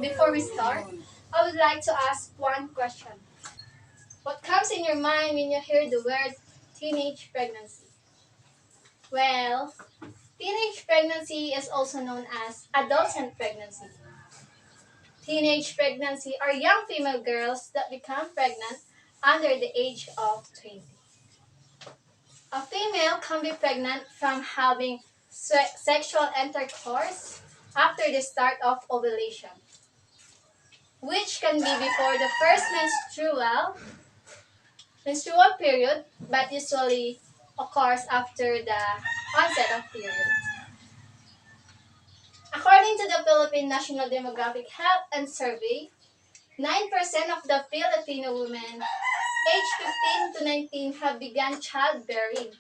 Before we start, I would like to ask one question. What comes in your mind when you hear the word teenage pregnancy? Well, teenage pregnancy is also known as adolescent pregnancy. Teenage pregnancy are young female girls that become pregnant under the age of 20. A female can be pregnant from having sexual intercourse after the start of ovulation, which can be before the first menstrual period, but usually occurs after the onset of period. According to the Philippine National Demographic Health and Survey, 9% of the Filipino women aged 15 to 19 have begun childbearing,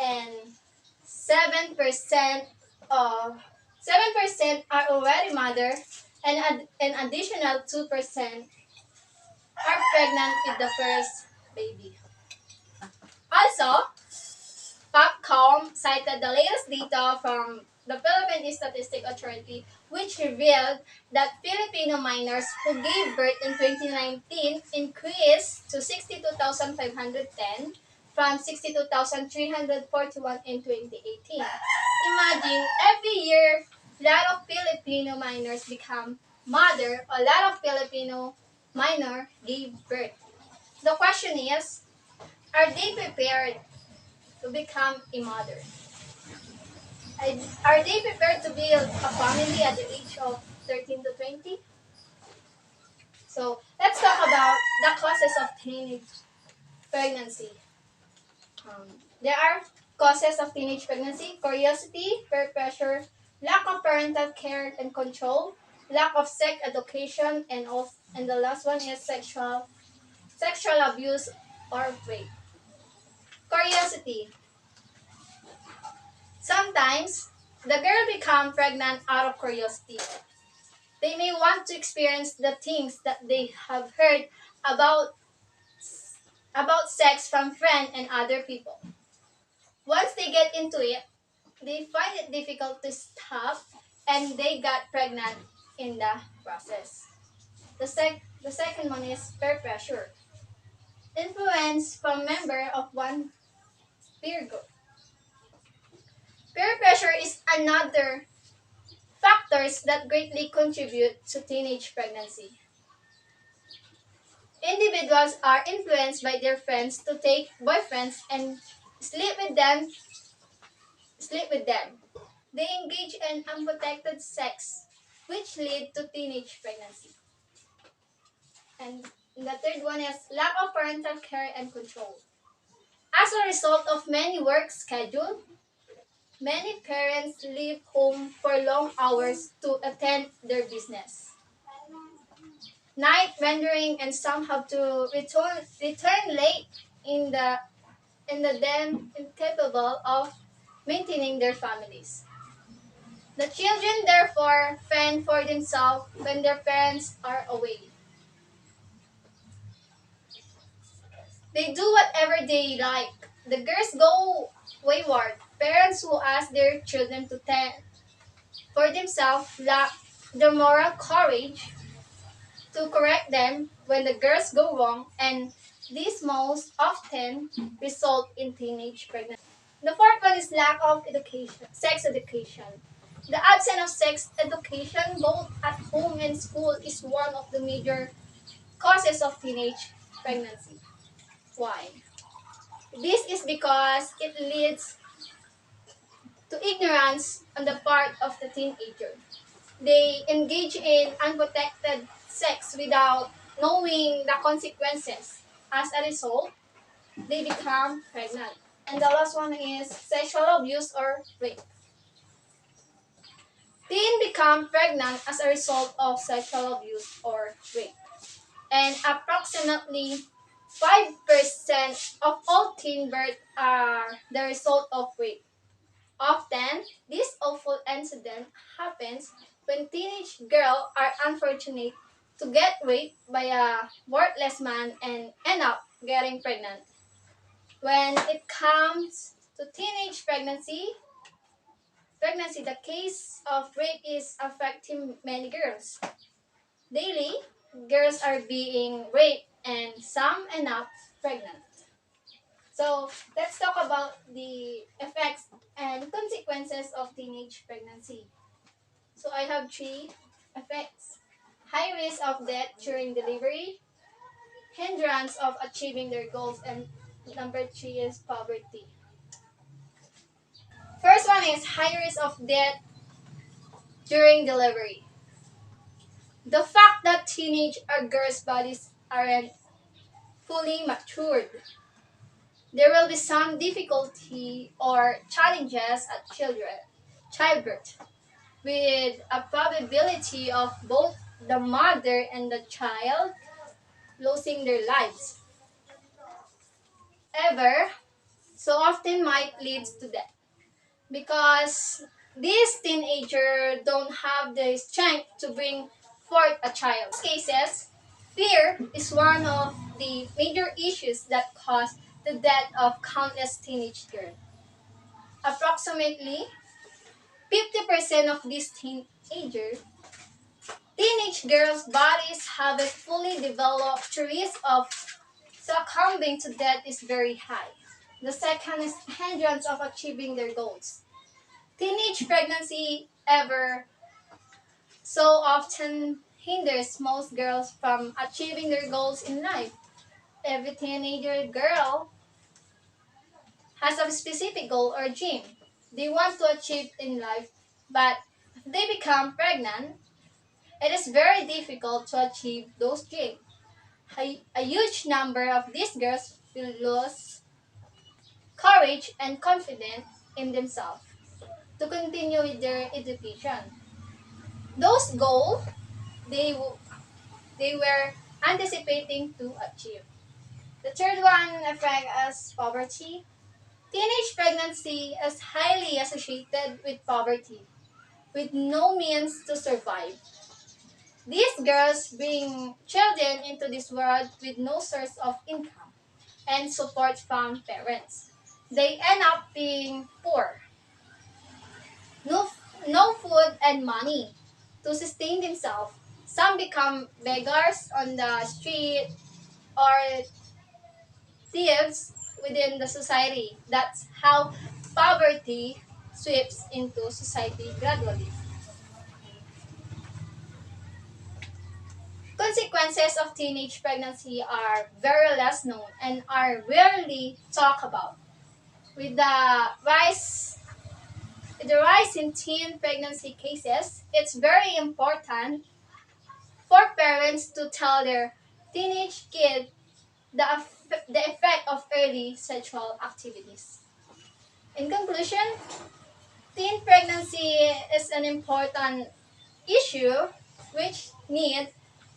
and 7% of 7% are already mother, and an additional 2% are pregnant with the first baby. Also, Popcom cited the latest data from the Philippine Statistic Authority, which revealed that Filipino minors who gave birth in 2019 increased to 62,510 from 62,341 in 2018. Imagine every year, a lot of Filipino minors become mother, a lot of Filipino minor gave birth. The question is, are they prepared to become a mother? Are they prepared to build a family at the age of 13 to 20? So let's talk about the causes of teenage pregnancy. There are causes of teenage pregnancy: curiosity, peer pressure, lack of parental care and control, lack of sex education, and the last one is sexual abuse or rape. Curiosity. Sometimes the girl become pregnant out of curiosity. They may want to experience the things that they have heard about about sex from friends and other people. Once they get into it, they find it difficult to stop and they got pregnant in the process. The second one is peer pressure. Influence from member of one peer group. Peer pressure is another factors that greatly contribute to teenage pregnancy. Individuals are influenced by their friends to take boyfriends and sleep with them. Sleep with them. They engage in unprotected sex, which lead to teenage pregnancy. And the third one is lack of parental care and control. As a result of many work schedule, many parents leave home for long hours to attend their business. Night rendering and some have to return late in the them incapable of maintaining their families. The children therefore fend for themselves when their parents are away. They do whatever they like. The girls go wayward. Parents who ask their children to tend for themselves lack the moral courage to correct them when the girls go wrong, and this most often result in teenage pregnancy. The fourth one is lack of education, sex education. The absence of sex education, both at home and school, is one of the major causes of teenage pregnancy. Why? This is because it leads to ignorance on the part of the teenager. They engage in unprotected sex without knowing the consequences. As a result, they become pregnant. And the last one is sexual abuse or rape. Teen become pregnant as a result of sexual abuse or rape. And approximately 5% of all teen births are the result of rape. Often, this awful incident happens when teenage girls are unfortunate to get raped by a worthless man and end up getting pregnant. When it comes to teenage pregnancy, the case of rape is affecting many girls. Daily, girls are being raped and some end up pregnant. So let's talk about the effects and consequences of teenage pregnancy. So I have three effects: high risk of death during delivery, hindrance of achieving their goals, and number three is poverty. First one is high risk of death during delivery. The fact that teenage or girls' bodies aren't fully matured, there will be some difficulty or challenges at childbirth, with a probability of both the mother and the child losing their lives. Ever, so often might lead to death because these teenagers don't have the strength to bring forth a child. In most cases, fear is one of the major issues that cause the death of countless teenage girls. Approximately 50% of these teenage girls' bodies haven't fully developed. The risk of succumbing to death is very high. The second is hindrance of achieving their goals. Teenage pregnancy ever so often hinders most girls from achieving their goals in life. Every teenager girl has a specific goal or dream they want to achieve in life, but if they become pregnant, it is very difficult to achieve those dreams. A huge number of these girls will lose courage and confidence in themselves to continue with their education. Those goals they, w- they were anticipating to achieve. The third one affects as poverty. Teenage pregnancy is highly associated with poverty, with no means to survive. These girls bring children into this world with no source of income and support from parents. They end up being poor, no, no food and money to sustain themselves. Some become beggars on the street or thieves within the society. That's how poverty sweeps into society gradually. Consequences of teenage pregnancy are very less known and are rarely talked about. With the rise in teen pregnancy cases, it's very important for parents to tell their teenage kid the effect of early sexual activities. In conclusion, teen pregnancy is an important issue which need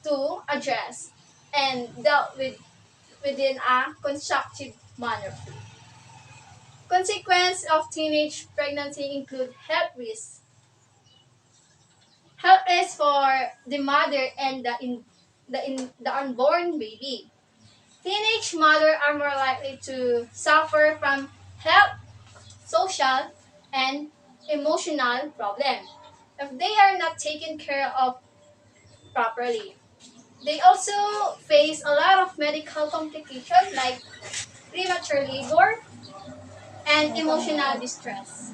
to address and dealt with within a constructive manner. Consequences of teenage pregnancy include health risks for the mother and the unborn baby. Teenage mothers are more likely to suffer from health, social, and emotional problems if they are not taken care of properly. They also face a lot of medical complications like premature labor and emotional distress.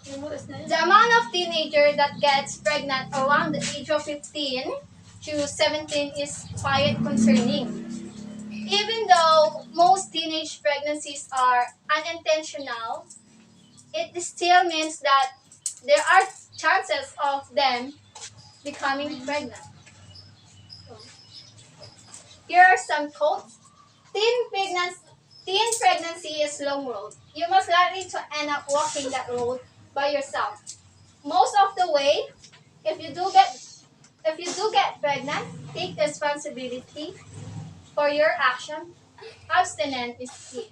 The amount of teenager that gets pregnant around the age of 15 to 17 is quite concerning. Even though most teenage pregnancies are unintentional, it still means that there are chances of them becoming pregnant. Here are some quotes. Teen pregnancy is long road. You must likely to end up walking that road by yourself. Most of the way, if you do get if you do get pregnant, take responsibility for your action. Abstinence is key.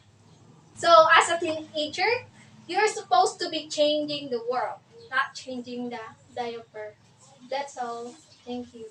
So as a teenager, you're supposed to be changing the world, not changing the diaper. That's all. Thank you.